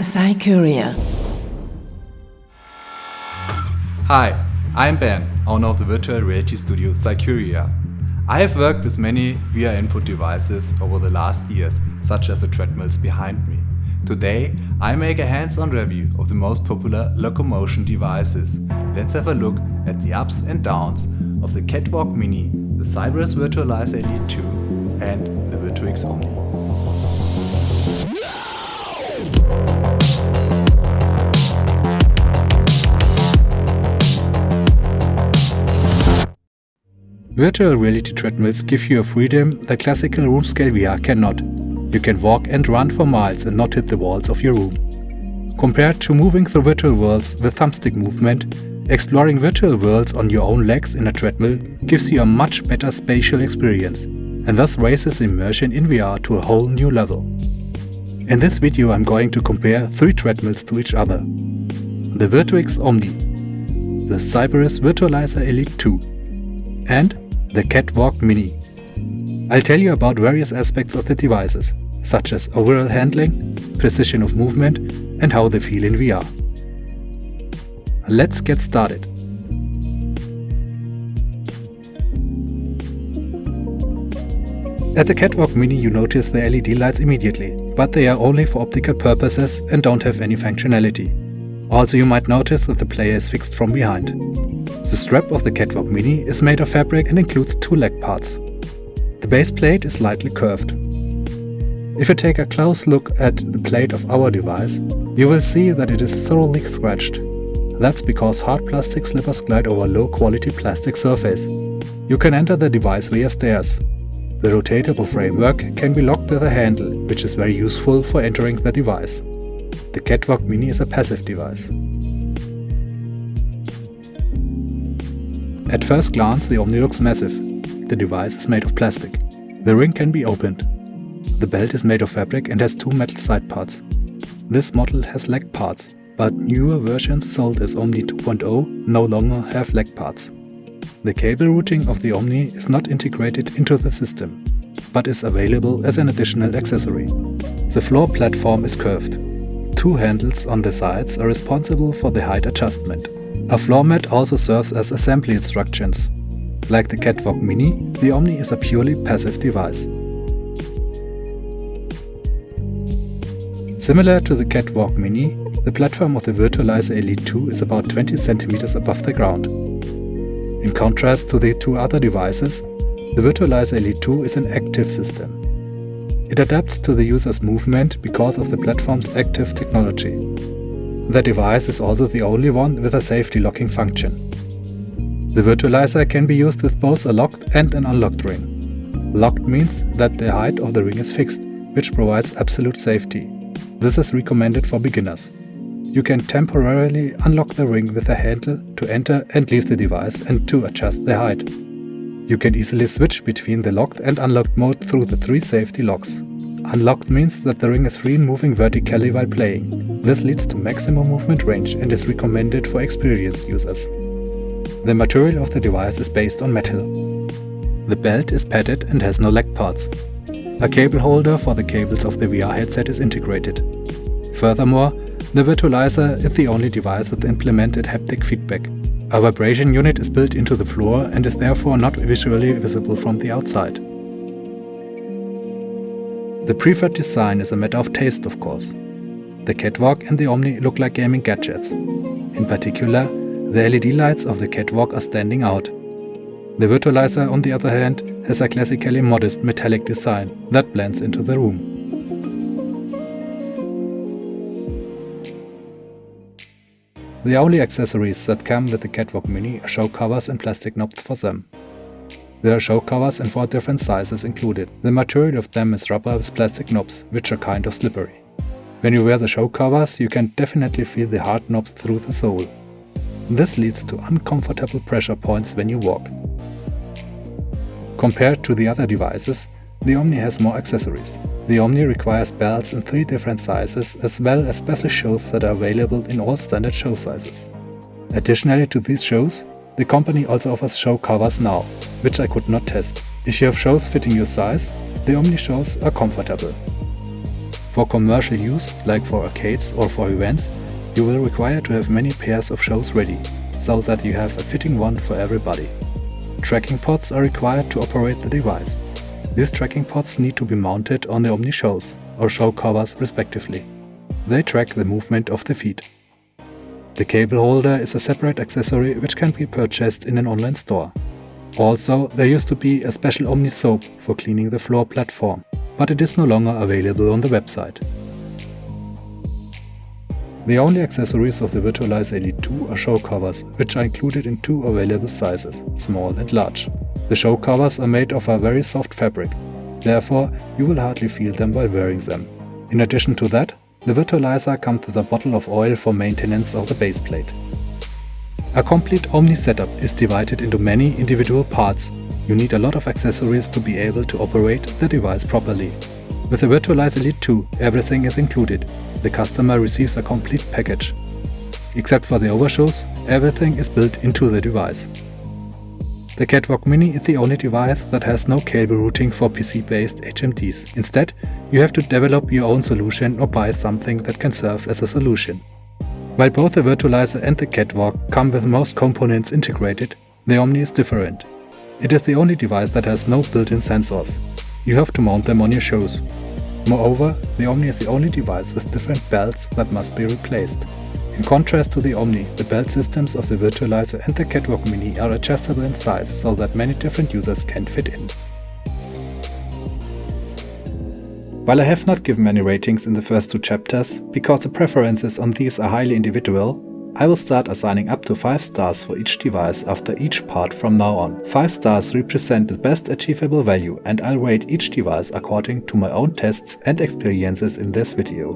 Cycuria. Hi, I'm Ben, owner of the virtual reality studio Cycuria. I have worked with many VR input devices over the last years, such as the treadmills behind me. Today, I make a hands-on review of the most popular locomotion devices. Let's have a look at the ups and downs of the Catwalk Mini, the Cyberus Virtualizer Elite 2 and the Virtuix Omni. Virtual reality treadmills give you a freedom that classical room-scale VR cannot. You can walk and run for miles and not hit the walls of your room. Compared to moving through virtual worlds with thumbstick movement, exploring virtual worlds on your own legs in a treadmill gives you a much better spatial experience, and thus raises immersion in VR to a whole new level. In this video I'm going to compare 3 treadmills to each other. The Virtuix Omni, the Cyberus Virtualizer Elite 2, and the Catwalk Mini. I'll tell you about various aspects of the devices, such as overall handling, precision of movement, and how they feel in VR. Let's get started. At the Catwalk Mini you notice the LED lights immediately, but they are only for optical purposes and don't have any functionality. Also, you might notice that the player is fixed from behind. The strap of the Catwalk Mini is made of fabric and includes 2 leg parts. The base plate is slightly curved. If you take a close look at the plate of our device, you will see that it is thoroughly scratched. That's because hard plastic slippers glide over low quality plastic surface. You can enter the device via stairs. The rotatable framework can be locked with a handle, which is very useful for entering the device. The Catwalk Mini is a passive device. At first glance, the Omni looks massive. The device is made of plastic. The ring can be opened. The belt is made of fabric and has 2 metal side parts. This model has leg parts, but newer versions sold as Omni 2.0 no longer have leg parts. The cable routing of the Omni is not integrated into the system, but is available as an additional accessory. The floor platform is curved. 2 handles on the sides are responsible for the height adjustment. A floor mat also serves as assembly instructions. Like the Catwalk Mini, the Omni is a purely passive device. Similar to the Catwalk Mini, the platform of the Virtualizer Elite 2 is about 20 cm above the ground. In contrast to the 2 other devices, the Virtualizer Elite 2 is an active system. It adapts to the user's movement because of the platform's active technology. The device is also the only one with a safety locking function. The virtualizer can be used with both a locked and an unlocked ring. Locked means that the height of the ring is fixed, which provides absolute safety. This is recommended for beginners. You can temporarily unlock the ring with a handle to enter and leave the device and to adjust the height. You can easily switch between the locked and unlocked mode through the 3 safety locks. Unlocked means that the ring is free in moving vertically while playing. This leads to maximum movement range and is recommended for experienced users. The material of the device is based on metal. The belt is padded and has no leg parts. A cable holder for the cables of the VR headset is integrated. Furthermore, the Virtualizer is the only device with implemented haptic feedback. A vibration unit is built into the floor and is therefore not visually visible from the outside. The preferred design is a matter of taste, of course. The Catwalk and the Omni look like gaming gadgets. In particular, the LED lights of the Catwalk are standing out. The Virtualizer, on the other hand, has a classically modest metallic design that blends into the room. The only accessories that come with the Catwalk Mini are show covers and plastic knobs for them. There are show covers in 4 different sizes included. The material of them is rubber with plastic knobs, which are kind of slippery. When you wear the show covers, you can definitely feel the hard knobs through the sole. This leads to uncomfortable pressure points when you walk. Compared to the other devices, the Omni has more accessories. The Omni requires belts in 3 different sizes as well as special shows that are available in all standard show sizes. Additionally to these shows, the company also offers show covers now, which I could not test. If you have shows fitting your size, the Omni shows are comfortable. For commercial use, like for arcades or for events, you will require to have many pairs of shows ready, so that you have a fitting one for everybody. Tracking pods are required to operate the device. These tracking pods need to be mounted on the Omni shows or show covers respectively. They track the movement of the feet. The cable holder is a separate accessory which can be purchased in an online store. Also, there used to be a special Omni soap for cleaning the floor platform, but it is no longer available on the website. The only accessories of the Virtualizer Elite 2 are show covers, which are included in two available sizes, small and large. The show covers are made of a very soft fabric, therefore you will hardly feel them while wearing them. In addition to that, the Virtualizer comes with a bottle of oil for maintenance of the base plate. A complete Omni setup is divided into many individual parts. You need a lot of accessories to be able to operate the device properly. With the Virtualizer Elite 2, everything is included. The customer receives a complete package. Except for the overshoes, everything is built into the device. The Catwalk Mini is the only device that has no cable routing for PC-based HMDs. Instead, you have to develop your own solution or buy something that can serve as a solution. While both the Virtualizer and the Catwalk come with most components integrated, the Omni is different. It is the only device that has no built-in sensors. You have to mount them on your shoes. Moreover, the Omni is the only device with different belts that must be replaced. In contrast to the Omni, the belt systems of the Virtualizer and the Catwalk Mini are adjustable in size so that many different users can fit in. While I have not given any ratings in the first two chapters, because the preferences on these are highly individual, I will start assigning up to 5 stars for each device after each part from now on. 5 stars represent the best achievable value, and I'll rate each device according to my own tests and experiences in this video.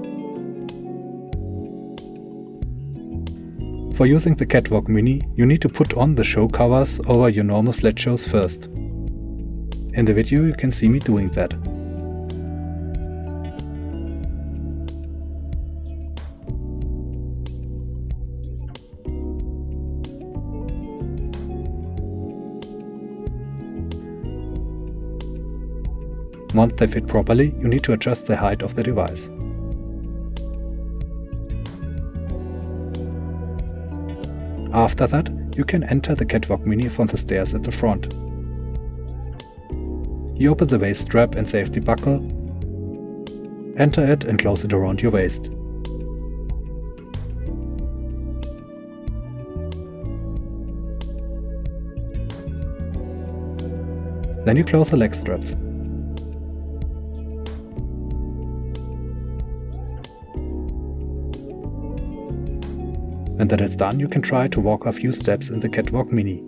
For using the Catwalk Mini, you need to put on the show covers over your normal flat shows first. In the video you can see me doing that. Once they fit properly, you need to adjust the height of the device. After that, you can enter the Catwalk Mini from the stairs at the front. You open the waist strap and safety buckle, enter it and close it around your waist. Then you close the leg straps. When that is done, you can try to walk a few steps in the Catwalk Mini.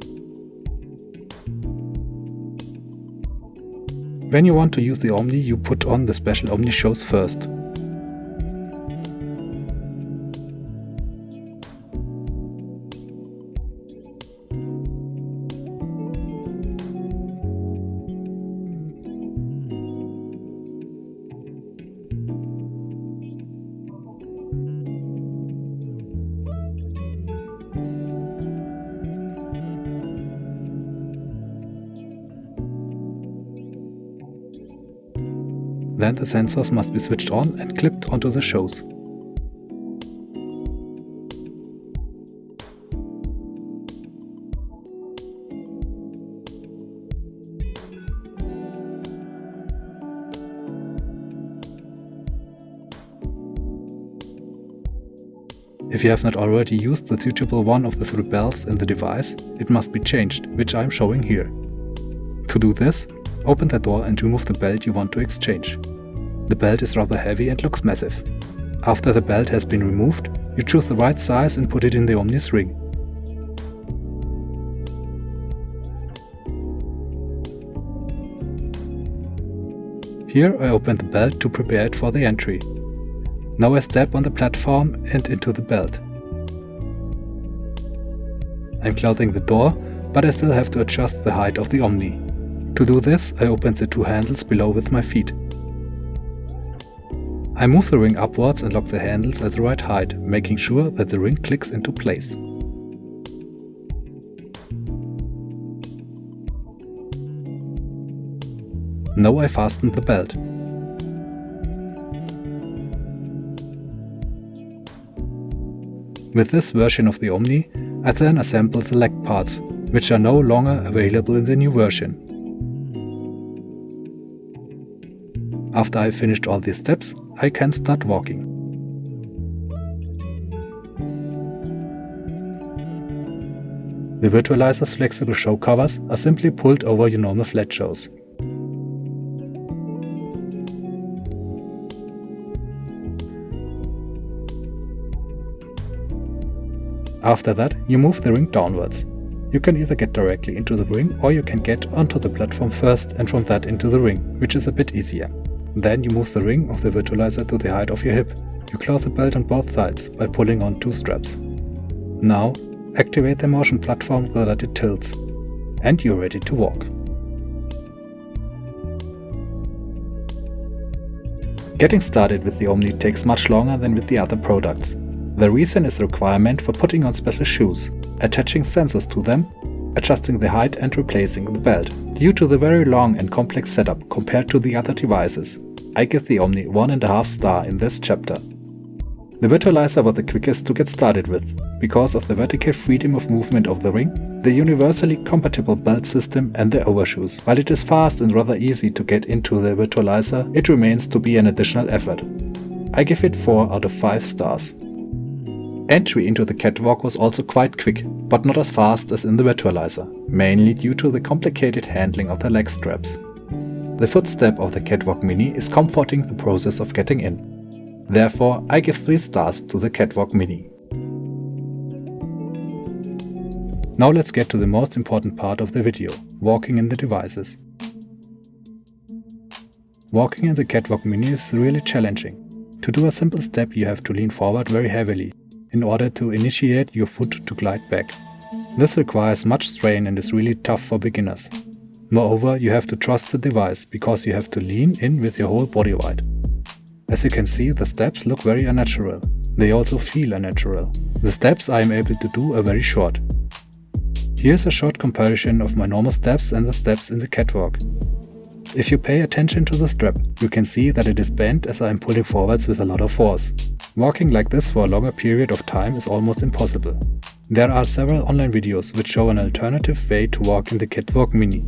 When you want to use the Omni, you put on the special Omni shows first. Then the sensors must be switched on and clipped onto the shows. If you have not already used the suitable one of the 3 belts in the device, it must be changed, which I am showing here. To do this, open the door and remove the belt you want to exchange. The belt is rather heavy and looks massive. After the belt has been removed, you choose the right size and put it in the Omni's ring. Here I open the belt to prepare it for the entry. Now I step on the platform and into the belt. I'm closing the door, but I still have to adjust the height of the Omni. To do this, I open the 2 handles below with my feet. I move the ring upwards and lock the handles at the right height, making sure that the ring clicks into place. Now I fasten the belt. With this version of the Omni, I then assemble the leg parts, which are no longer available in the new version. After I've finished all these steps, I can start walking. The Virtualizer's flexible show covers are simply pulled over your normal flat shows. After that, you move the ring downwards. You can either get directly into the ring or you can get onto the platform first and from that into the ring, which is a bit easier. Then you move the ring of the Virtualizer to the height of your hip. You close the belt on both sides by pulling on 2 straps. Now, activate the motion platform so that it tilts. And you're ready to walk. Getting started with the Omni takes much longer than with the other products. The reason is the requirement for putting on special shoes, attaching sensors to them, adjusting the height and replacing the belt. Due to the very long and complex setup compared to the other devices, I give the Omni 1.5 star in this chapter. The Virtualizer was the quickest to get started with, because of the vertical freedom of movement of the ring, the universally compatible belt system and the overshoes. While it is fast and rather easy to get into the Virtualizer, it remains to be an additional effort. I give it 4 out of 5 stars. Entry into the catwalk was also quite quick, but not as fast as in the Virtualizer, mainly due to the complicated handling of the leg straps. The footstep of the Catwalk Mini is comforting the process of getting in. Therefore, I give 3 stars to the Catwalk Mini. Now let's get to the most important part of the video, walking in the devices. Walking in the Catwalk Mini is really challenging. To do a simple step you have to lean forward very heavily in order to initiate your foot to glide back. This requires much strain and is really tough for beginners. Moreover, you have to trust the device because you have to lean in with your whole body weight. As you can see, the steps look very unnatural. They also feel unnatural. The steps I am able to do are very short. Here's a short comparison of my normal steps and the steps in the catwalk. If you pay attention to the strap, you can see that it is bent as I am pulling forwards with a lot of force. Walking like this for a longer period of time is almost impossible. There are several online videos which show an alternative way to walk in the Catwalk Mini.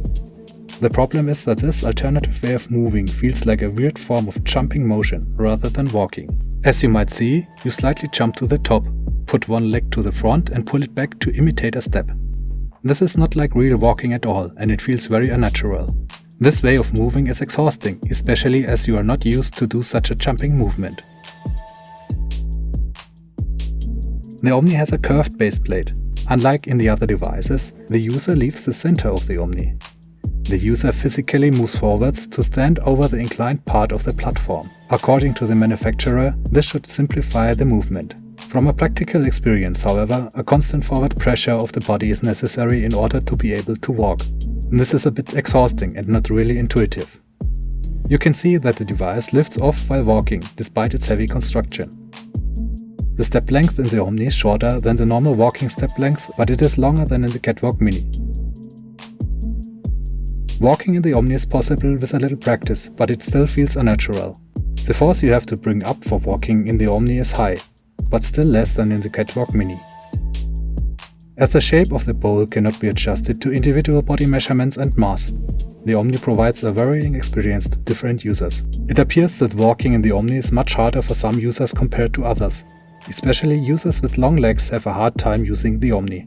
The problem is that this alternative way of moving feels like a weird form of jumping motion rather than walking. As you might see, you slightly jump to the top, put one leg to the front and pull it back to imitate a step. This is not like real walking at all and it feels very unnatural. This way of moving is exhausting, especially as you are not used to do such a jumping movement. The Omni has a curved base plate. Unlike in the other devices, the user leaves the center of the Omni. The user physically moves forwards to stand over the inclined part of the platform. According to the manufacturer, this should simplify the movement. From a practical experience, however, a constant forward pressure of the body is necessary in order to be able to walk. This is a bit exhausting and not really intuitive. You can see that the device lifts off while walking, despite its heavy construction. The step length in the Omni is shorter than the normal walking step length, but it is longer than in the Catwalk Mini. Walking in the Omni is possible with a little practice, but it still feels unnatural. The force you have to bring up for walking in the Omni is high, but still less than in the Catwalk Mini. As the shape of the pole cannot be adjusted to individual body measurements and mass, the Omni provides a varying experience to different users. It appears that walking in the Omni is much harder for some users compared to others. Especially users with long legs have a hard time using the Omni.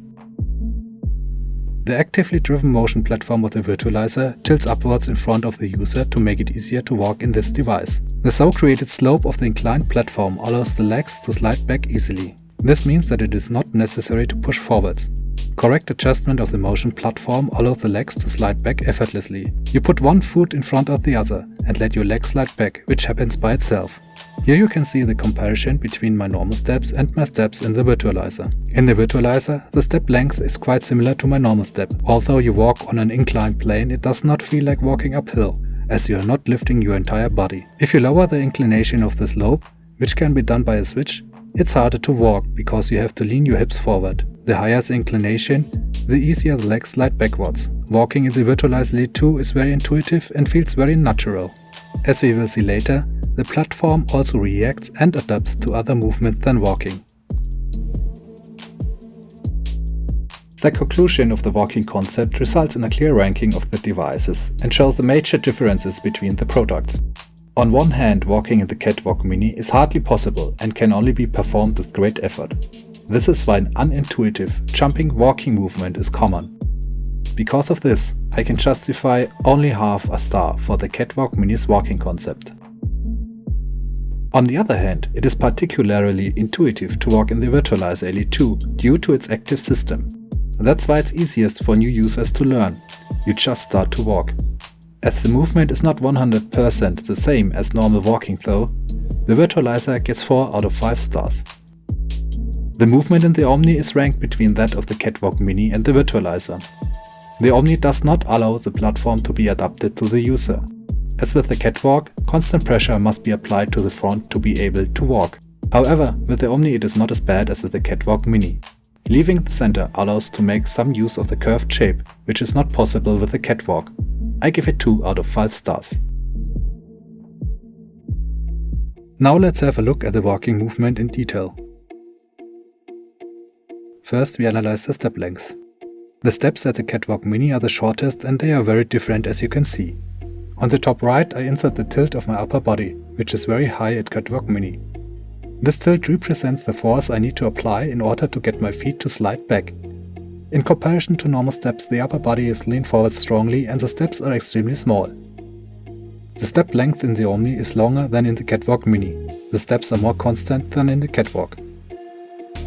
The actively driven motion platform of the Virtualizer tilts upwards in front of the user to make it easier to walk in this device. The so-created slope of the inclined platform allows the legs to slide back easily. This means that it is not necessary to push forwards. Correct adjustment of the motion platform allows the legs to slide back effortlessly. You put one foot in front of the other and let your leg slide back, which happens by itself. Here you can see the comparison between my normal steps and my steps in the Virtualizer. In the Virtualizer, the step length is quite similar to my normal step. Although you walk on an inclined plane, it does not feel like walking uphill, as you are not lifting your entire body. If you lower the inclination of the slope, which can be done by a switch, it's harder to walk because you have to lean your hips forward. The higher the inclination, the easier the legs slide backwards. Walking in the Virtualizer Elite 2 is very intuitive and feels very natural. As we will see later, the platform also reacts and adapts to other movements than walking. The conclusion of the walking concept results in a clear ranking of the devices and shows the major differences between the products. On one hand, walking in the Catwalk Mini is hardly possible and can only be performed with great effort. This is why an unintuitive, jumping walking movement is common. Because of this, I can justify only half a star for the Catwalk Mini's walking concept. On the other hand, it is particularly intuitive to walk in the Virtualizer Elite 2 due to its active system. That's why it's easiest for new users to learn. You just start to walk. As the movement is not 100% the same as normal walking though, the Virtualizer gets 4 out of 5 stars. The movement in the Omni is ranked between that of the Catwalk Mini and the Virtualizer. The Omni does not allow the platform to be adapted to the user. As with the Catwalk, constant pressure must be applied to the front to be able to walk. However, with the Omni it is not as bad as with the Catwalk Mini. Leaving the center allows to make some use of the curved shape, which is not possible with the Catwalk. I give it 2 out of 5 stars. Now let's have a look at the walking movement in detail. First, we analyze the step length. The steps at the Catwalk Mini are the shortest and they are very different, as you can see. On the top right, I insert the tilt of my upper body, which is very high at Catwalk Mini. This tilt represents the force I need to apply in order to get my feet to slide back. In comparison to normal steps, the upper body is leaned forward strongly and the steps are extremely small. The step length in the Omni is longer than in the Catwalk Mini. The steps are more constant than in the Catwalk.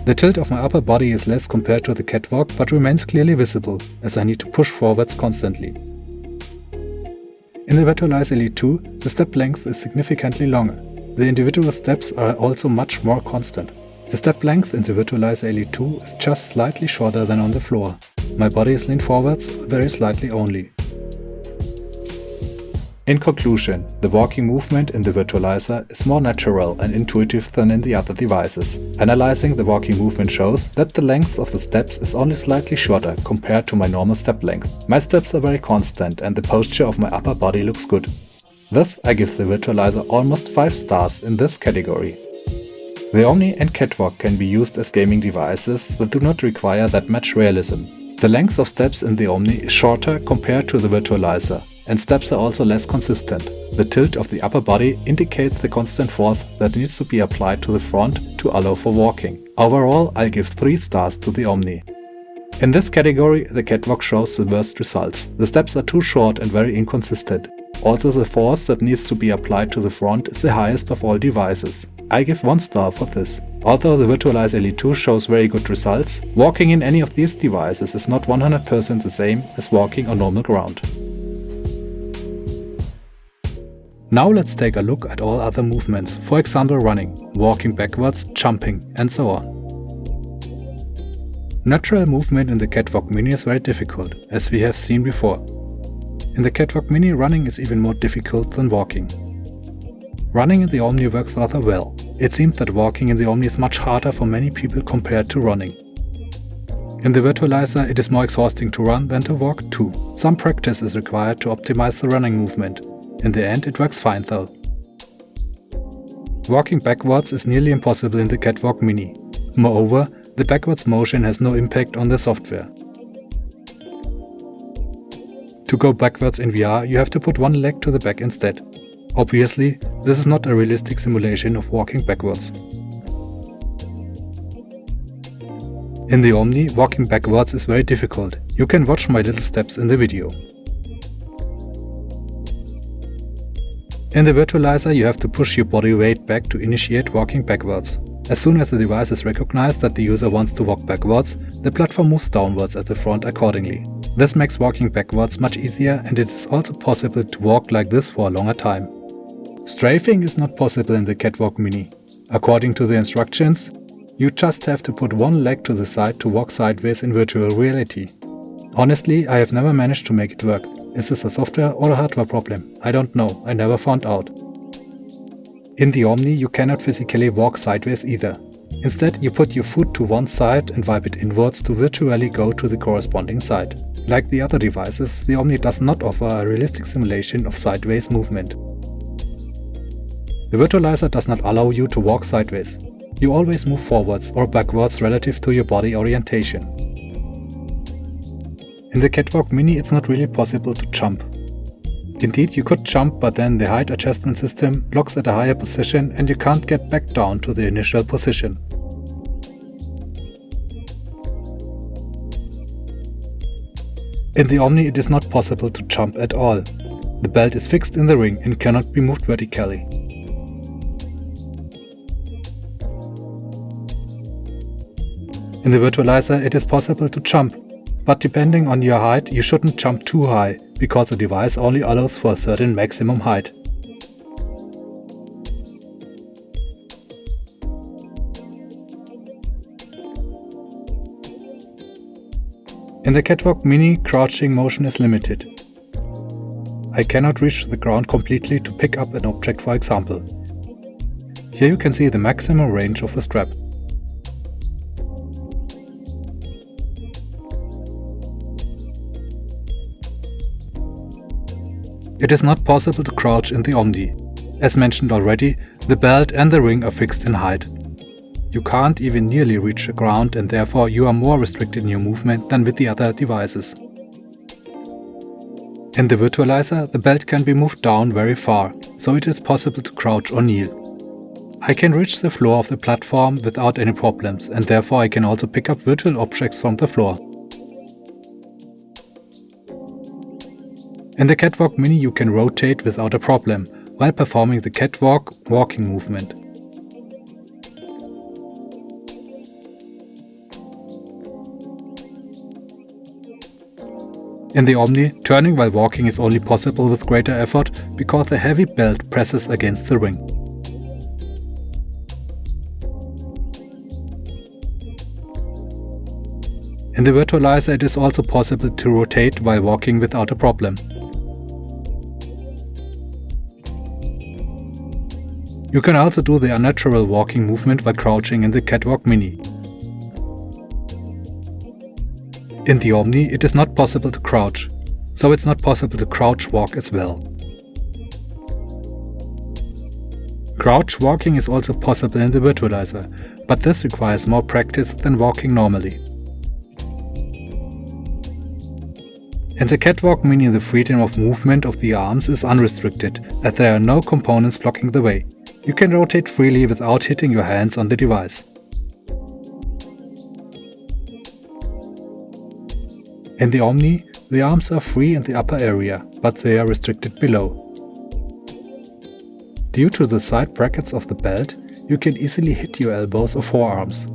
The tilt of my upper body is less compared to the Catwalk but remains clearly visible, as I need to push forwards constantly. In the Virtualizer Elite 2, the step length is significantly longer. The individual steps are also much more constant. The step length in the Virtualizer Elite 2 is just slightly shorter than on the floor. My body is leaned forwards very slightly only. In conclusion, the walking movement in the Virtualizer is more natural and intuitive than in the other devices. Analyzing the walking movement shows that the length of the steps is only slightly shorter compared to my normal step length. My steps are very constant and the posture of my upper body looks good. Thus, I give the Virtualizer almost 5 stars in this category. The Omni and Catwalk can be used as gaming devices that do not require that much realism. The length of steps in the Omni is shorter compared to the Virtualizer, and steps are also less consistent. The tilt of the upper body indicates the constant force that needs to be applied to the front to allow for walking. Overall, I'll give 3 stars to the Omni. In this category, the Catwalk shows the worst results. The steps are too short and very inconsistent. Also, the force that needs to be applied to the front is the highest of all devices. I give 1 star for this. Although the Virtualizer Elite 2 shows very good results, walking in any of these devices is not 100% the same as walking on normal ground. Now let's take a look at all other movements, for example running, walking backwards, jumping, and so on. Natural movement in the Catwalk Mini is very difficult, as we have seen before. In the Catwalk Mini, running is even more difficult than walking. Running in the Omni works rather well. It seems that walking in the Omni is much harder for many people compared to running. In the Virtualizer, it is more exhausting to run than to walk too. Some practice is required to optimize the running movement. In the end, it works fine though. Walking backwards is nearly impossible in the Catwalk Mini. Moreover, the backwards motion has no impact on the software. To go backwards in VR, you have to put one leg to the back instead. Obviously, this is not a realistic simulation of walking backwards. In the Omni, walking backwards is very difficult. You can watch my little steps in the video. In the Virtualizer, you have to push your body weight back to initiate walking backwards. As soon as the device is recognized that the user wants to walk backwards, the platform moves downwards at the front accordingly. This makes walking backwards much easier, and it is also possible to walk like this for a longer time. Strafing is not possible in the Catwalk Mini. According to the instructions, you just have to put one leg to the side to walk sideways in virtual reality. Honestly, I have never managed to make it work. Is this a software or a hardware problem? I don't know, I never found out. In the Omni, you cannot physically walk sideways either. Instead, you put your foot to one side and wipe it inwards to virtually go to the corresponding side. Like the other devices, the Omni does not offer a realistic simulation of sideways movement. The Virtualizer does not allow you to walk sideways. You always move forwards or backwards relative to your body orientation. In the Catwalk Mini it's not really possible to jump. Indeed, you could jump, but then the height adjustment system locks at a higher position and you can't get back down to the initial position. In the Omni it is not possible to jump at all. The belt is fixed in the ring and cannot be moved vertically. In the Virtualizer it is possible to jump, but depending on your height you shouldn't jump too high, because the device only allows for a certain maximum height. In the Catwalk Mini, crouching motion is limited. I cannot reach the ground completely to pick up an object, for example. Here you can see the maximum range of the strap. It is not possible to crouch in the Omni. As mentioned already, the belt and the ring are fixed in height. You can't even nearly reach the ground and therefore you are more restricted in your movement than with the other devices. In the Virtualizer, the belt can be moved down very far, so it is possible to crouch or kneel. I can reach the floor of the platform without any problems, and therefore I can also pick up virtual objects from the floor. In the Catwalk Mini you can rotate without a problem, while performing the catwalk walking movement. In the Omni, turning while walking is only possible with greater effort because the heavy belt presses against the ring. In the Virtualizer it is also possible to rotate while walking without a problem. You can also do the unnatural walking movement while crouching in the Catwalk Mini. In the Omni it is not possible to crouch, so it's not possible to crouch walk as well. Crouch walking is also possible in the Virtualizer, but this requires more practice than walking normally. In the Catwalk Mini the freedom of movement of the arms is unrestricted, as there are no components blocking the way. You can rotate freely without hitting your hands on the device. In the Omni, the arms are free in the upper area, but they are restricted below. Due to the side brackets of the belt, you can easily hit your elbows or forearms.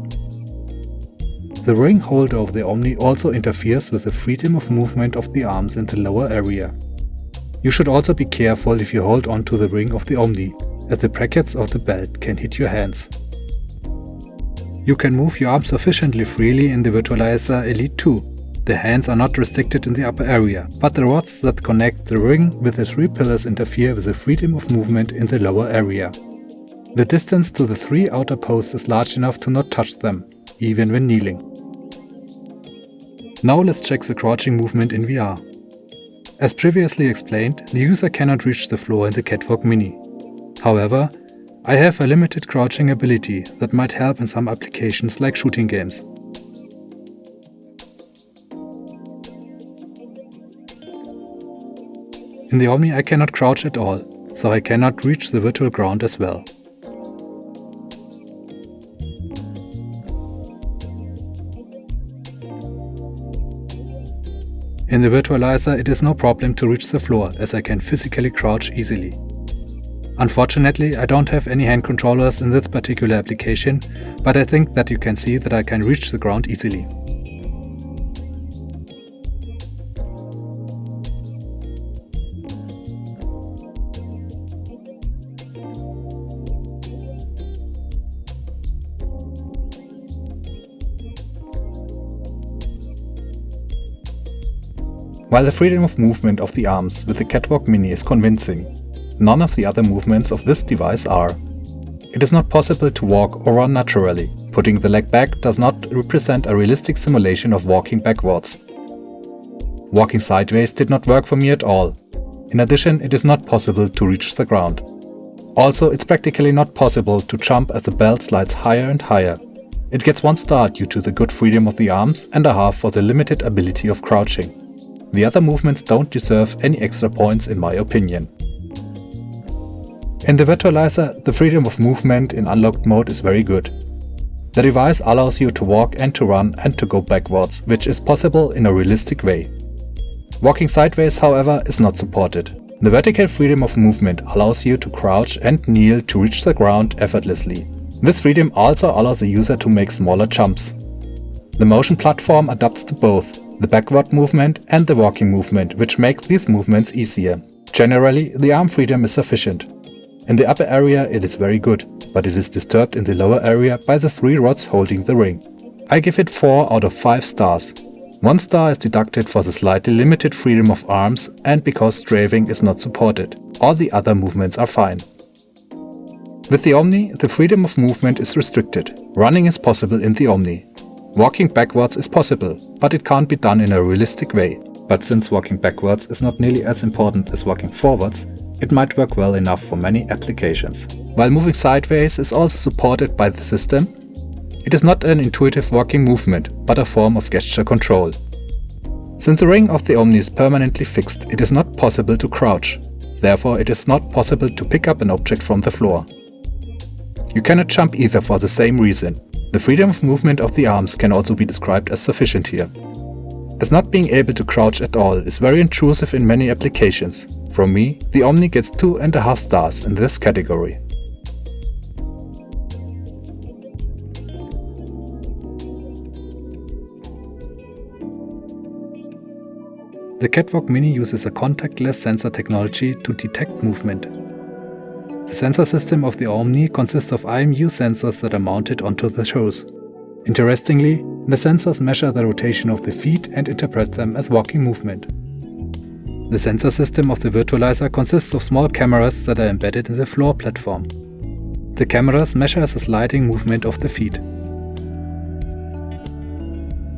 The ring holder of the Omni also interferes with the freedom of movement of the arms in the lower area. You should also be careful if you hold on to the ring of the Omni, as the brackets of the belt can hit your hands. You can move your arms sufficiently freely in the Virtualizer Elite 2. The hands are not restricted in the upper area, but the rods that connect the ring with the 3 pillars interfere with the freedom of movement in the lower area. The distance to the 3 outer posts is large enough to not touch them, even when kneeling. Now let's check the crouching movement in VR. As previously explained, the user cannot reach the floor in the Catwalk Mini. However, I have a limited crouching ability that might help in some applications like shooting games. In the Omni I cannot crouch at all, so I cannot reach the virtual ground as well. In the Virtualizer it is no problem to reach the floor, as I can physically crouch easily. Unfortunately, I don't have any hand controllers in this particular application, but I think that you can see that I can reach the ground easily. While the freedom of movement of the arms with the Catwalk Mini is convincing, none of the other movements of this device are. It is not possible to walk or run naturally. Putting the leg back does not represent a realistic simulation of walking backwards. Walking sideways did not work for me at all. In addition, it is not possible to reach the ground. Also, it's practically not possible to jump as the belt slides higher and higher. It gets 1 star due to the good freedom of the arms and a half for the limited ability of crouching. The other movements don't deserve any extra points in my opinion. In the virtualizer, the freedom of movement in unlocked mode is very good. The device allows you to walk and to run and to go backwards, which is possible in a realistic way. Walking sideways, however, is not supported. The vertical freedom of movement allows you to crouch and kneel to reach the ground effortlessly. This freedom also allows the user to make smaller jumps. The motion platform adapts to both the backward movement and the walking movement, which makes these movements easier. Generally, the arm freedom is sufficient. In the upper area it is very good, but it is disturbed in the lower area by the 3 rods holding the ring. I give it 4 out of 5 stars. 1 star is deducted for the slightly limited freedom of arms and because strafing is not supported. All the other movements are fine. With the Omni, the freedom of movement is restricted. Running is possible in the Omni. Walking backwards is possible, but it can't be done in a realistic way. But since walking backwards is not nearly as important as walking forwards, it might work well enough for many applications. While moving sideways is also supported by the system, it is not an intuitive walking movement, but a form of gesture control. Since the ring of the Omni is permanently fixed, it is not possible to crouch. Therefore, it is not possible to pick up an object from the floor. You cannot jump either for the same reason. The freedom of movement of the arms can also be described as sufficient here. As not being able to crouch at all is very intrusive in many applications. From me, the Omni gets 2.5 stars in this category. The Catwalk Mini uses a contactless sensor technology to detect movement. The sensor system of the Omni consists of IMU sensors that are mounted onto the toes. Interestingly, the sensors measure the rotation of the feet and interpret them as walking movement. The sensor system of the virtualizer consists of small cameras that are embedded in the floor platform. The cameras measure the sliding movement of the feet.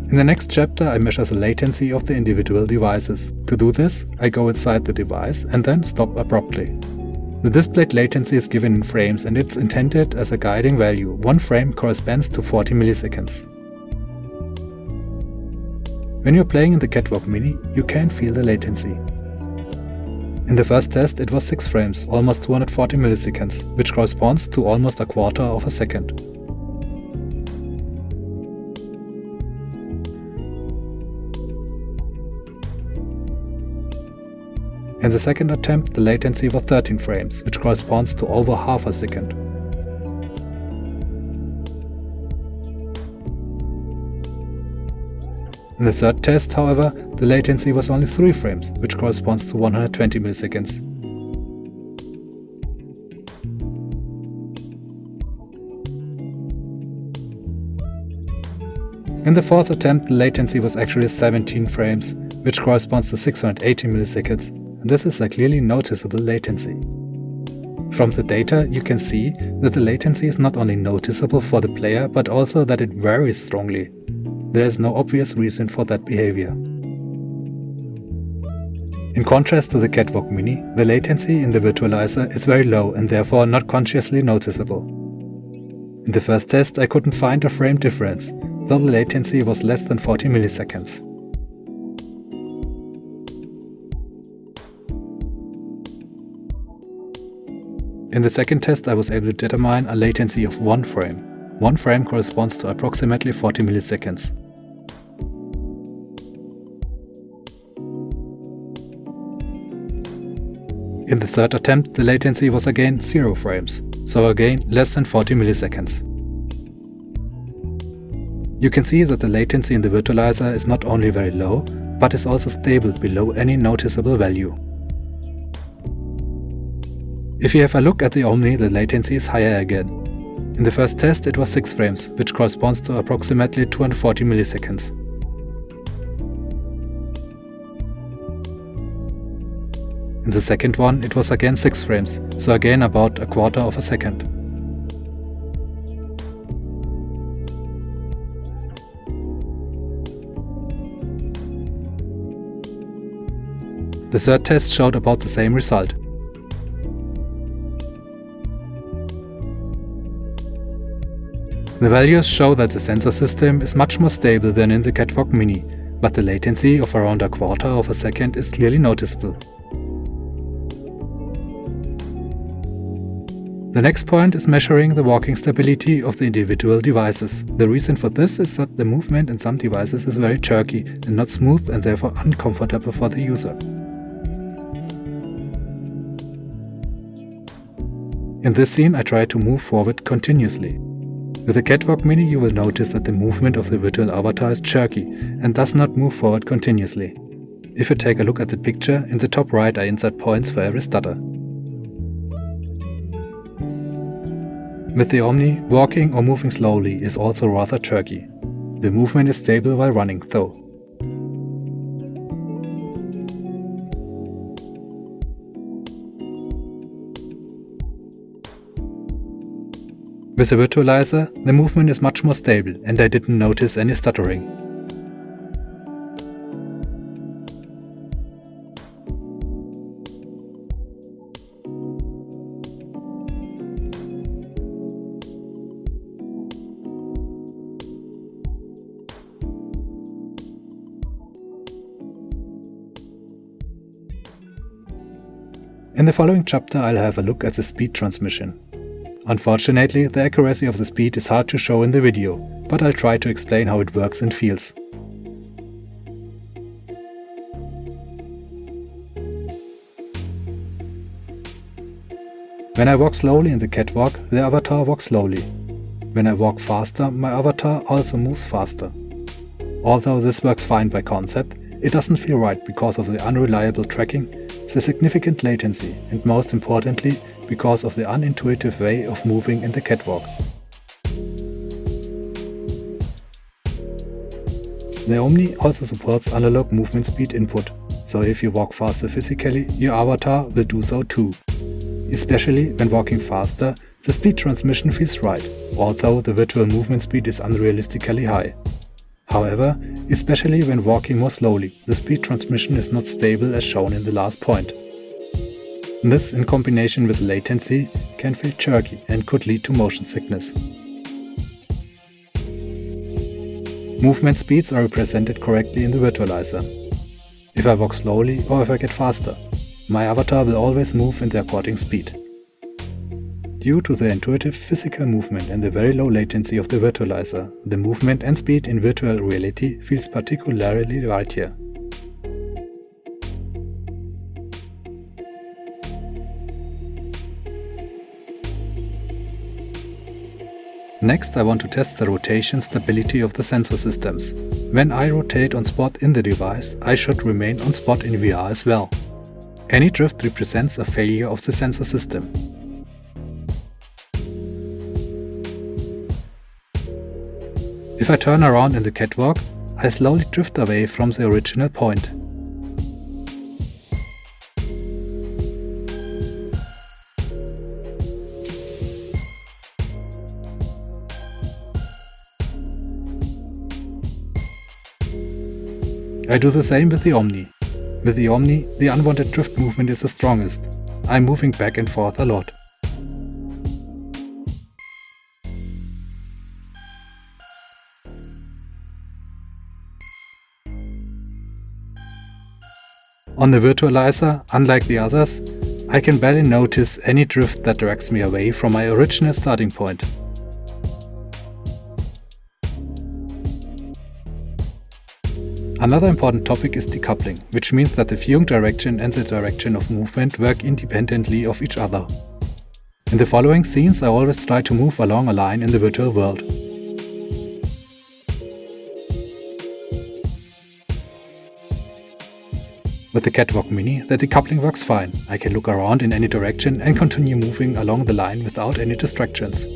In the next chapter I measure the latency of the individual devices. To do this, I go inside the device and then stop abruptly. The displayed latency is given in frames and it's intended as a guiding value. 1 frame corresponds to 40 milliseconds. When you're playing in the Catwalk Mini, you can feel the latency. In the first test it was 6 frames, almost 240 milliseconds, which corresponds to almost a quarter of a second. In the second attempt, the latency was 13 frames, which corresponds to over half a second. In the third test, however, the latency was only 3 frames, which corresponds to 120 milliseconds. In the fourth attempt, the latency was actually 17 frames, which corresponds to 680 milliseconds, and this is a clearly noticeable latency. From the data, you can see that the latency is not only noticeable for the player, but also that it varies strongly. There is no obvious reason for that behavior. In contrast to the Catwalk Mini, the latency in the virtualizer is very low and therefore not consciously noticeable. In the first test I couldn't find a frame difference, though the latency was less than 40 milliseconds. In the second test I was able to determine a latency of 1 frame. 1 frame corresponds to approximately 40 milliseconds. In the third attempt the latency was again 0 frames, so again less than 40 milliseconds. You can see that the latency in the virtualizer is not only very low, but is also stable below any noticeable value. If you have a look at the Omni, the latency is higher again. In the first test it was 6 frames, which corresponds to approximately 240 milliseconds. In the second one it was again 6 frames, so again about a quarter of a second. The third test showed about the same result. The values show that the sensor system is much more stable than in the Catwalk Mini, but the latency of around a quarter of a second is clearly noticeable. The next point is measuring the walking stability of the individual devices. The reason for this is that the movement in some devices is very jerky and not smooth and therefore uncomfortable for the user. In this scene I try to move forward continuously. With the Catwalk Mini you will notice that the movement of the virtual avatar is jerky and does not move forward continuously. If you take a look at the picture, in the top right I insert points for every stutter. With the Omni, walking or moving slowly is also rather jerky. The movement is stable while running though. With the virtualizer, the movement is much more stable and I didn't notice any stuttering. In the following chapter I'll have a look at the speed transmission. Unfortunately, the accuracy of the speed is hard to show in the video, but I'll try to explain how it works and feels. When I walk slowly in the catwalk, the avatar walks slowly. When I walk faster, my avatar also moves faster. Although this works fine by concept, it doesn't feel right because of the unreliable tracking, the significant latency, and most importantly, because of the unintuitive way of moving in the catwalk. The Omni also supports analog movement speed input, so if you walk faster physically, your avatar will do so too. Especially when walking faster, the speed transmission feels right, although the virtual movement speed is unrealistically high. However, especially when walking more slowly, the speed transmission is not stable as shown in the last point. This, in combination with latency, can feel jerky and could lead to motion sickness. Movement speeds are represented correctly in the virtualizer. If I walk slowly or if I get faster, my avatar will always move in the according speed. Due to the intuitive physical movement and the very low latency of the virtualizer, the movement and speed in virtual reality feels particularly right here. Next, I want to test the rotation stability of the sensor systems. When I rotate on spot in the device, I should remain on spot in VR as well. Any drift represents a failure of the sensor system. If I turn around in the catwalk, I slowly drift away from the original point. I do the same with the Omni. With the Omni, the unwanted drift movement is the strongest. I'm moving back and forth a lot. On the virtualizer, unlike the others, I can barely notice any drift that drags me away from my original starting point. Another important topic is decoupling, which means that the viewing direction and the direction of movement work independently of each other. In the following scenes, I always try to move along a line in the virtual world. With the Catwalk Mini, the decoupling works fine. I can look around in any direction and continue moving along the line without any distractions.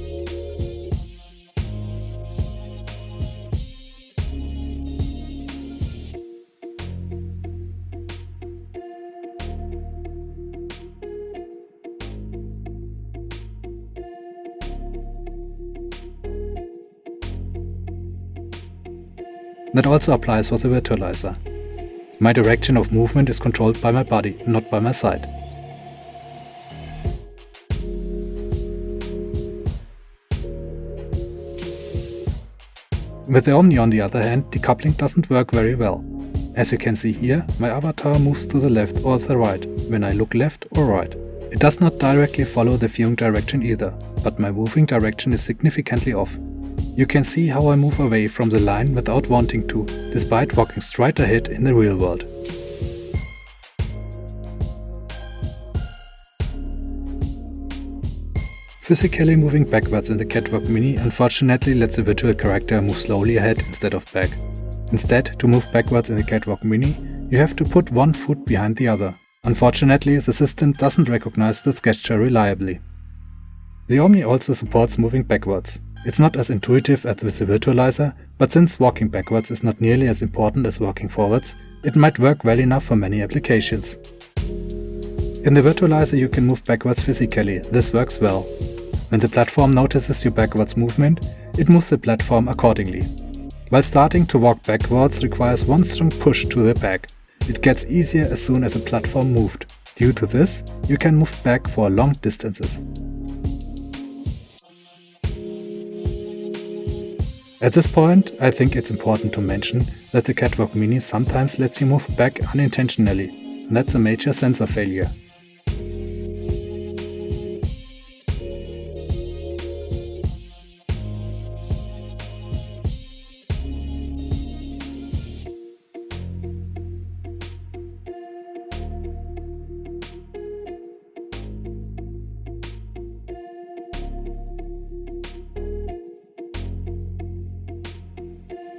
That also applies for the virtualizer. My direction of movement is controlled by my body, not by my side. With the Omni on the other hand, decoupling doesn't work very well. As you can see here, my avatar moves to the left or the right when I look left or right. It does not directly follow the viewing direction either, but my moving direction is significantly off. You can see how I move away from the line without wanting to, despite walking straight ahead in the real world. Physically moving backwards in the Catwalk Mini unfortunately lets the virtual character move slowly ahead instead of back. Instead, to move backwards in the Catwalk Mini, you have to put one foot behind the other. Unfortunately, the system doesn't recognize the gesture reliably. The Omni also supports moving backwards. It's not as intuitive as with the Virtualizer, but since walking backwards is not nearly as important as walking forwards, it might work well enough for many applications. In the Virtualizer you can move backwards physically, this works well. When the platform notices your backwards movement, it moves the platform accordingly. While starting to walk backwards requires one strong push to the back, it gets easier as soon as the platform moved. Due to this, you can move back for long distances. At this point, I think it's important to mention that the Catwalk Mini sometimes lets you move back unintentionally, and that's a major sensor failure.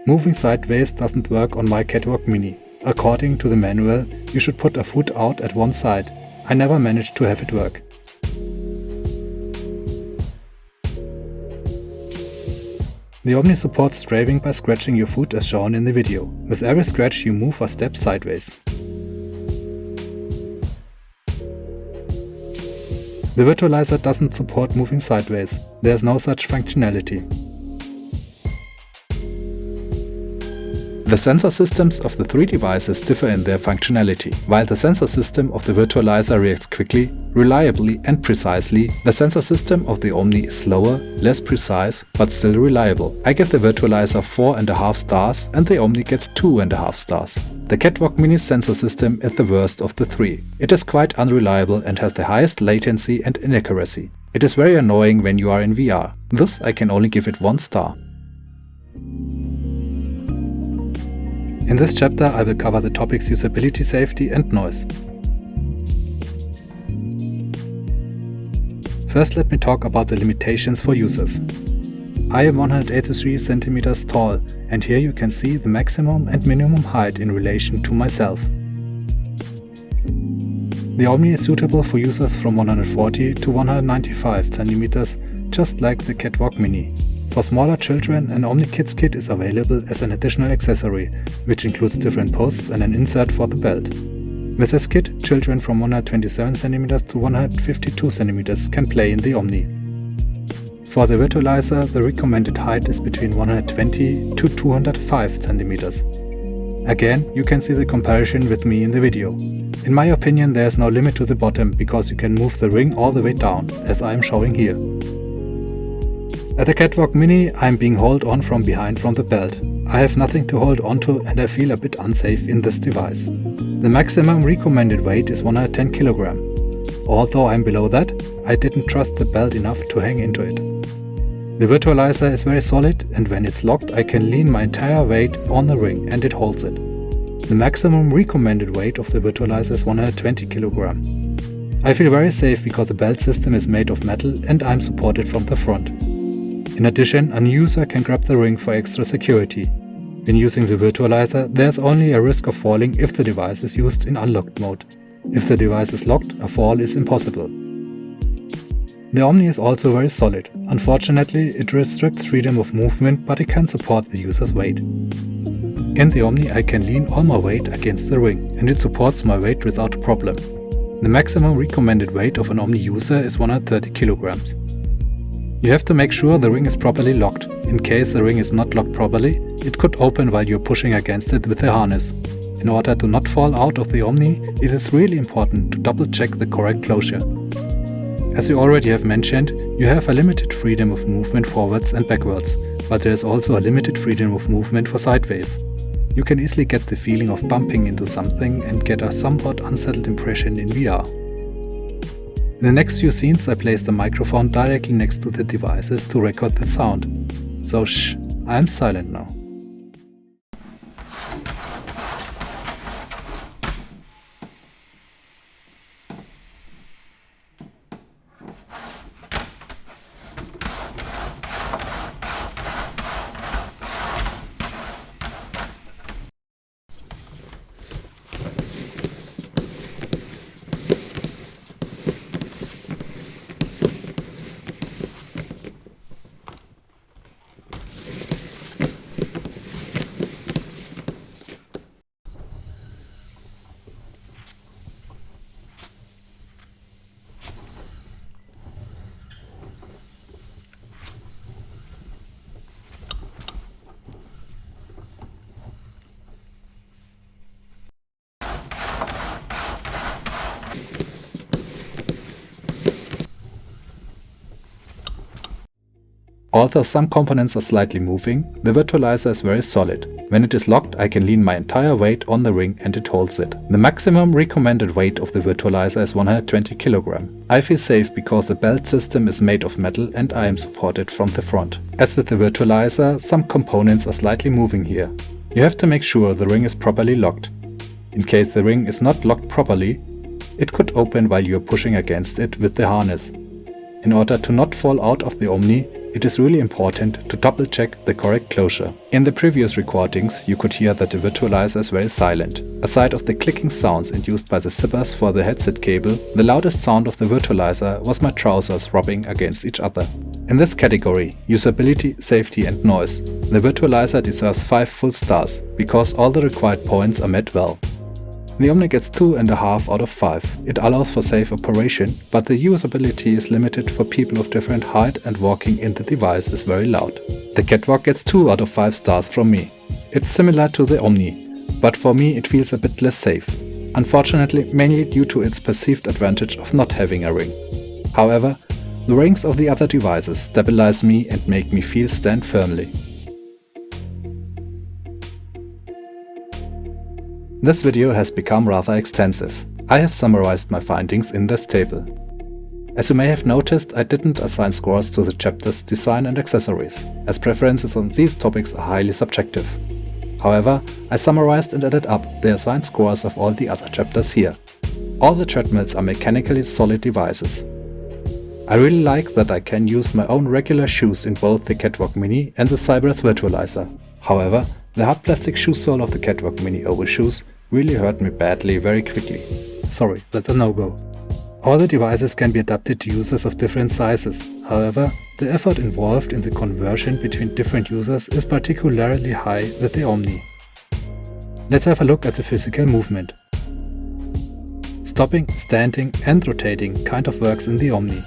Moving sideways doesn't work on my Catwalk Mini. According to the manual, you should put a foot out at one side. I never managed to have it work. The Omni supports strafing by scratching your foot as shown in the video. With every scratch you move a step sideways. The Virtualizer doesn't support moving sideways. There's no such functionality. The sensor systems of the three devices differ in their functionality. While the sensor system of the Virtualizer reacts quickly, reliably and precisely, the sensor system of the Omni is slower, less precise, but still reliable. I give the Virtualizer 4.5 stars and the Omni gets 2.5 stars. The Catwalk Mini sensor system is the worst of the three. It is quite unreliable and has the highest latency and inaccuracy. It is very annoying when you are in VR. Thus I can only give it 1 star. In this chapter I will cover the topics usability, safety and noise. First let me talk about the limitations for users. I am 183 cm tall and here you can see the maximum and minimum height in relation to myself. The Omni is suitable for users from 140 to 195 cm, just like the Catwalk Mini. For smaller children, an Omni Kids Kit is available as an additional accessory, which includes different posts and an insert for the belt. With this kit, children from 127 cm to 152 cm can play in the Omni. For the Virtualizer, the recommended height is between 120 to 205 cm. Again, you can see the comparison with me in the video. In my opinion, there is no limit to the bottom because you can move the ring all the way down, as I am showing here. At the Catwalk Mini, I am being held on from behind from the belt. I have nothing to hold onto and I feel a bit unsafe in this device. The maximum recommended weight is 110 kg. Although I am below that, I didn't trust the belt enough to hang into it. The Virtualizer is very solid and when it's locked I can lean my entire weight on the ring and it holds it. The maximum recommended weight of the Virtualizer is 120 kg. I feel very safe because the belt system is made of metal and I'm supported from the front. In addition, a user can grab the ring for extra security. When using the Virtualizer, there's only a risk of falling if the device is used in unlocked mode. If the device is locked, a fall is impossible. The Omni is also very solid. Unfortunately, it restricts freedom of movement, but it can support the user's weight. In the Omni, I can lean all my weight against the ring, and it supports my weight without a problem. The maximum recommended weight of an Omni user is 130 kg. You have to make sure the ring is properly locked. In case the ring is not locked properly, it could open while you're pushing against it with the harness. In order to not fall out of the Omni, it is really important to double check the correct closure. As you already have mentioned, you have a limited freedom of movement forwards and backwards, but there is also a limited freedom of movement for sideways. You can easily get the feeling of bumping into something and get a somewhat unsettled impression in VR. In the next few scenes I placed the microphone directly next to the devices to record the sound. So shh, I'm silent now. Although some components are slightly moving, the virtualizer is very solid. When it is locked, I can lean my entire weight on the ring and it holds it. The maximum recommended weight of the virtualizer is 120 kg. I feel safe because the belt system is made of metal and I am supported from the front. As with the virtualizer, some components are slightly moving here. You have to make sure the ring is properly locked. In case the ring is not locked properly, it could open while you are pushing against it with the harness. In order to not fall out of the Omni, it is really important to double check the correct closure. In the previous recordings you could hear that the virtualizer is very silent. Aside of the clicking sounds induced by the zippers for the headset cable, the loudest sound of the virtualizer was my trousers rubbing against each other. In this category, usability, safety and noise, the virtualizer deserves 5 full stars because all the required points are met well. The Omni gets 2.5 out of 5. It allows for safe operation, but the usability is limited for people of different height and walking in the device is very loud. The Catwalk gets 2 out of 5 stars from me. It's similar to the Omni, but for me it feels a bit less safe. Unfortunately, mainly due to its perceived advantage of not having a ring. However, the rings of the other devices stabilize me and make me feel stand firmly. This video has become rather extensive. I have summarized my findings in this table. As you may have noticed, I didn't assign scores to the chapters Design and Accessories, as preferences on these topics are highly subjective. However, I summarized and added up the assigned scores of all the other chapters here. All the treadmills are mechanically solid devices. I really like that I can use my own regular shoes in both the Catwalk Mini and the Cybreth Virtualizer. However, the hard plastic shoe sole of the Catwalk Mini overshoes really hurt me badly very quickly. Sorry, that's a no-go. All the devices can be adapted to users of different sizes. However, the effort involved in the conversion between different users is particularly high with the Omni. Let's have a look at the physical movement. Stopping, standing and rotating kind of works in the Omni.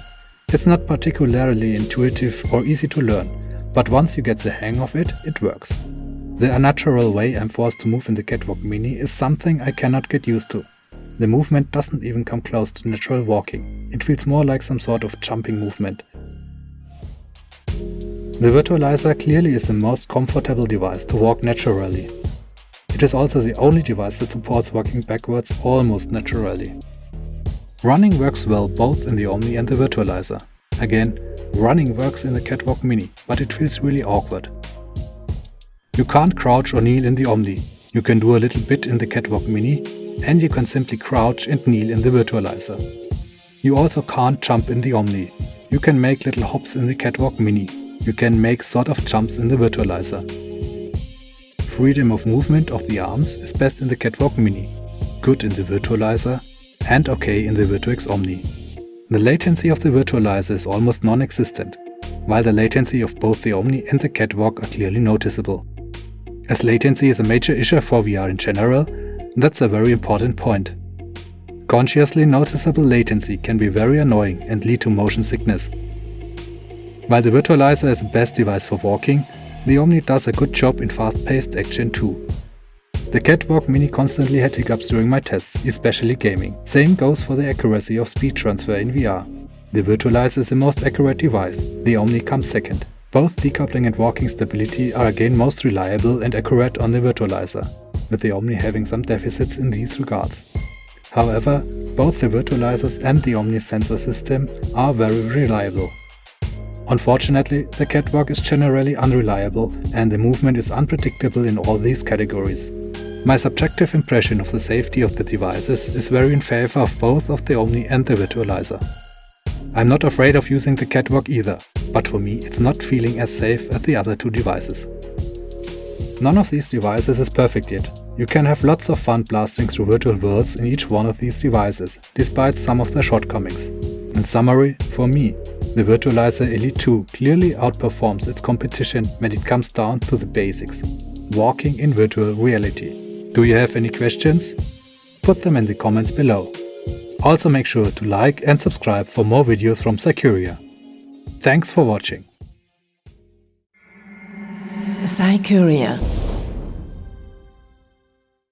It's not particularly intuitive or easy to learn, but once you get the hang of it, it works. The unnatural way I'm forced to move in the Catwalk Mini is something I cannot get used to. The movement doesn't even come close to natural walking. It feels more like some sort of jumping movement. The Virtualizer clearly is the most comfortable device to walk naturally. It is also the only device that supports walking backwards almost naturally. Running works well both in the Omni and the Virtualizer. Again, running works in the Catwalk Mini, but it feels really awkward. You can't crouch or kneel in the Omni. You can do a little bit in the Catwalk Mini, and you can simply crouch and kneel in the Virtualizer. You also can't jump in the Omni. You can make little hops in the Catwalk Mini. You can make sort of jumps in the Virtualizer. Freedom of movement of the arms is best in the Catwalk Mini, good in the Virtualizer, and okay in the Virtuix Omni. The latency of the Virtualizer is almost non-existent, while the latency of both the Omni and the Catwalk are clearly noticeable. As latency is a major issue for VR in general, that's a very important point. Consciously noticeable latency can be very annoying and lead to motion sickness. While the Virtualizer is the best device for walking, the Omni does a good job in fast-paced action too. The Catwalk Mini constantly had hiccups during my tests, especially gaming. Same goes for the accuracy of speed transfer in VR. The Virtualizer is the most accurate device, the Omni comes second. Both decoupling and walking stability are again most reliable and accurate on the virtualizer, with the Omni having some deficits in these regards. However, both the virtualizers and the Omni sensor system are very reliable. Unfortunately, the catwalk is generally unreliable and the movement is unpredictable in all these categories. My subjective impression of the safety of the devices is very in favor of both of the Omni and the virtualizer. I'm not afraid of using the catwalk either, but for me it's not feeling as safe as the other two devices. None of these devices is perfect yet. You can have lots of fun blasting through virtual worlds in each one of these devices, despite some of their shortcomings. In summary, for me, the Virtualizer Elite 2 clearly outperforms its competition when it comes down to the basics, walking in virtual reality. Do you have any questions? Put them in the comments below. Also make sure to like and subscribe for more videos from Cycuria. Thanks for watching. Cycuria.